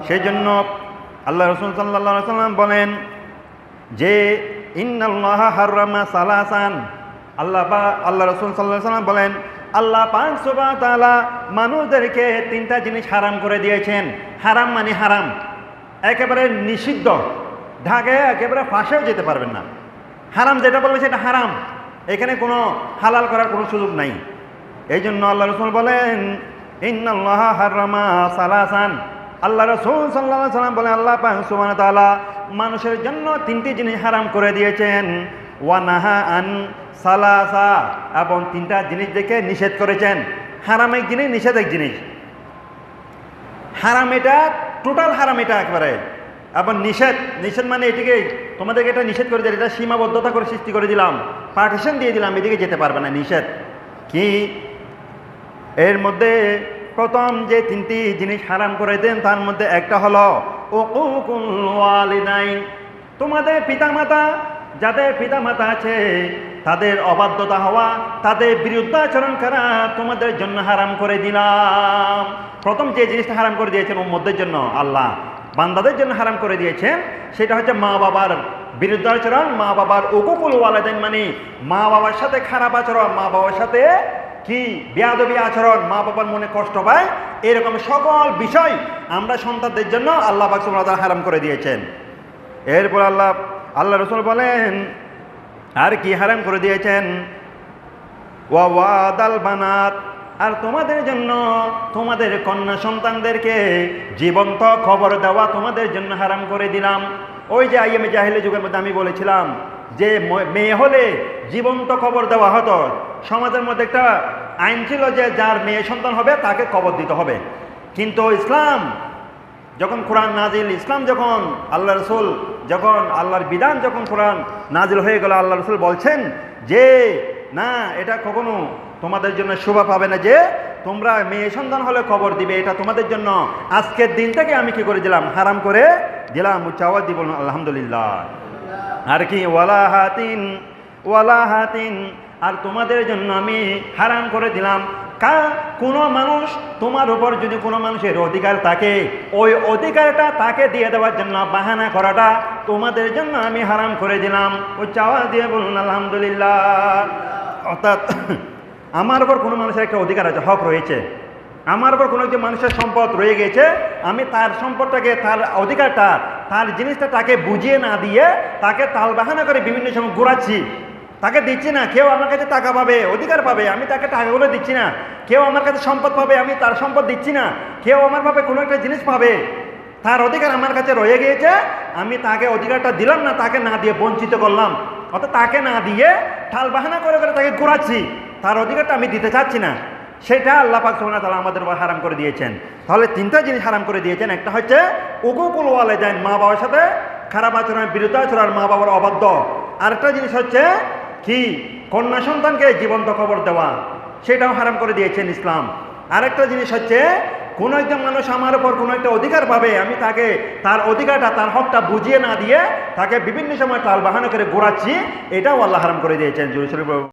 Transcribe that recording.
সেই জন্য আল্লাহ রাসূল সাল্লাল্লাহু আলাইহি ওয়াসাল্লাম বলেন যে ইন্নাল্লাহা হাররামা সালাসান, আল্লাহ রাসূল সাল্লাল্লাহু আলাইহি ওয়াসাল্লাম বলেন আল্লাহ পাক সুবহানাহু ওয়া তাআলা মানুষদেরকে তিনটা জিনিস হারাম করে দিয়েছেন। হারাম মানে হারাম, একেবারে নিষিদ্ধ, ঢাকে একেবারে ফাঁসেও যেতে পারবেন না। হারাম যেটা বলবে সেটা হারাম, এখানে কোনো হালাল করার কোনো সুযোগ নাই। এই জন্য আল্লাহ রাসূল বলেন ইন্নাল্লাহা হাররামা সালাসান, আল্লাহ রাসূল সাল্লাল্লাহু আলাইহি ওয়াসাল্লাম বলেন আল্লাহ পাক সুবহানাহু ওয়া তাআলা মানুষের জন্য তিনটি জিনিস হারাম করে দিয়েছেন। ওয়া নাহা আন সালাসা, এবং তিনটা জিনিস দেখে নিষেধ করেছেন। হারাম এক জিনিস, নিষেধ এক জিনিস। হারাম এটা টোটাল হারাম, এটা একবারে। এবং নিষেধ মানে এটিকে তোমাদেরকে এটা নিষেধ করে দিলাম, এটা সীমাবদ্ধতা করে সৃষ্টি করে দিলাম, পার্টিশন দিয়ে দিলাম, এদিকে যেতে পারবে না। নিষেধ কি? এর মধ্যে প্রথম যে তিনটি জিনিস হারাম করে দেন তার মধ্যে একটা হলো উকুকুল ওয়ালিদাইন, তোমাদের পিতামাতা, যাদের পিতামাতা আছে তাদের অবাধ্যতা হওয়া, তাদের বিরুদ্ধাচরণ করা তোমাদের জন্য হারাম করে দিলাম। প্রথম যে জিনিসটা হারাম করে দিয়েছেন উম্মতের জন্য, আল্লাহ বান্দাদের জন্য হারাম করে দিয়েছেন, সেটা হচ্ছে মা বাবার বিরুদ্ধাচরণ, মা বাবার উকুকুল ওয়ালিদাইন, মানে মা বাবার সাথে খারাপ আচরণ, মা বাবার সাথে কি বেয়াদবি আচরণ, মা বাবার মনে কষ্ট পায়, এরকম সকল বিষয় আমরা সন্তানদের জন্য আল্লাহ পাক সুবহানাহু ওয়া তাআলা হারাম করে দিয়েছেন। এরপর আল্লাহ রাসূল বলেন আর কি হারাম করে দিয়েছেন, ওয়া ওয়াদাল বানাত, আর তোমাদের জন্য তোমাদের কন্যা সন্তানদেরকে জীবন্ত খবর দেওয়া তোমাদের জন্য হারাম করে দিলাম। ওই যে আইয়ামে জাহিলিয়াতের যুগের মধ্যে আমি বলেছিলাম যে মেয়ে হলে জীবন্ত খবর দেওয়া হতো। সমাজের মধ্যে একটা আইন ছিল যে যার মেয়ে সন্তান হবে তাকে কবর দিতে হবে। কিন্তু ইসলাম যখন কোরআন নাজিল, ইসলাম যখন আল্লাহ রসুল, যখন আল্লাহর বিধান যখন কোরআন নাজিল হয়ে গেল, আল্লাহ রসুল বলছেন যে না, এটা কখনো তোমাদের জন্য শোভা পাবে না যে তোমরা মেয়ে সন্তান হলে খবর দিবে, এটা তোমাদের জন্য আজকের দিন থেকে আমি কি করে দিলাম, হারাম করে দিলাম। উচ্চাওয়াজ দিব আলহামদুলিল্লাহ। আর কি ওয়ালা হাতিন, আর তোমাদের জন্য আমি হারাম করে দিলাম কোনো মানুষ, তোমার উপর যদি কোনো মানুষের অধিকার থাকে, ওই অধিকারটা তাকে দিয়ে দেওয়ার জন্য বাহানা করাটা তোমাদের জন্য আমি হারাম করে দিলাম। উচ্চাওয়াজ দিয়ে বলুন আলহামদুলিল্লাহ। অর্থাৎ আমার উপর কোনো মানুষের একটা অধিকার আছে, হক রয়েছে, আমার উপর কোনো একজন মানুষের সম্পদ রয়ে গেছে, আমি তার সম্পদটাকে, তার অধিকারটা, তার জিনিসটা তাকে বুঝিয়ে না দিয়ে তাকে তাল বাহানা করে বিভিন্ন সময় ঘোরাচ্ছি, তাকে দিচ্ছি না। কেউ আমার কাছে টাকা পাবে, অধিকার পাবে, আমি তাকে টাকাগুলো দিচ্ছি না। কেউ আমার কাছে সম্পদ পাবে, আমি তার সম্পদ দিচ্ছি না। কেউ আমার ভাবে কোনো একটা জিনিস পাবে, তার অধিকার আমার কাছে রয়ে গিয়েছে, আমি তাকে অধিকারটা দিলাম না, তাকে না দিয়ে বঞ্চিত করলাম। অর্থাৎ তাকে না দিয়ে টাল বাহানা করে করে তাকে ঘোরাচ্ছি, তার অধিকারটা আমি দিতে চাচ্ছি না। সেটা আল্লাহ পাক সুবহানাহু ওয়া তাআলা আমাদের উপর হারাম করে দিয়েছেন। তাহলে তিনটা জিনিস হারাম করে দিয়েছেন। একটা হচ্ছে উকুকুল ওয়ালিদাইন, মা বাবার সাথে খারাপ আচরণ, বিরুদ্ধাচরণ, মা বাবার অবাধ্য। আরেকটা জিনিস হচ্ছে কি কন্যা সন্তানকে জীবন্ত খবর দেওয়া, সেটাও হারাম করে দিয়েছেন ইসলাম। আরেকটা জিনিস হচ্ছে কোনো একজন মানুষ আমার উপর কোনো একটা অধিকার পাবে, আমি তাকে তার অধিকারটা, তার হকটা বুঝিয়ে না দিয়ে তাকে বিভিন্ন সময় টাল বাহানা করে ঘোরাচ্ছি, এটাও আল্লাহ হারাম করে দিয়েছেন।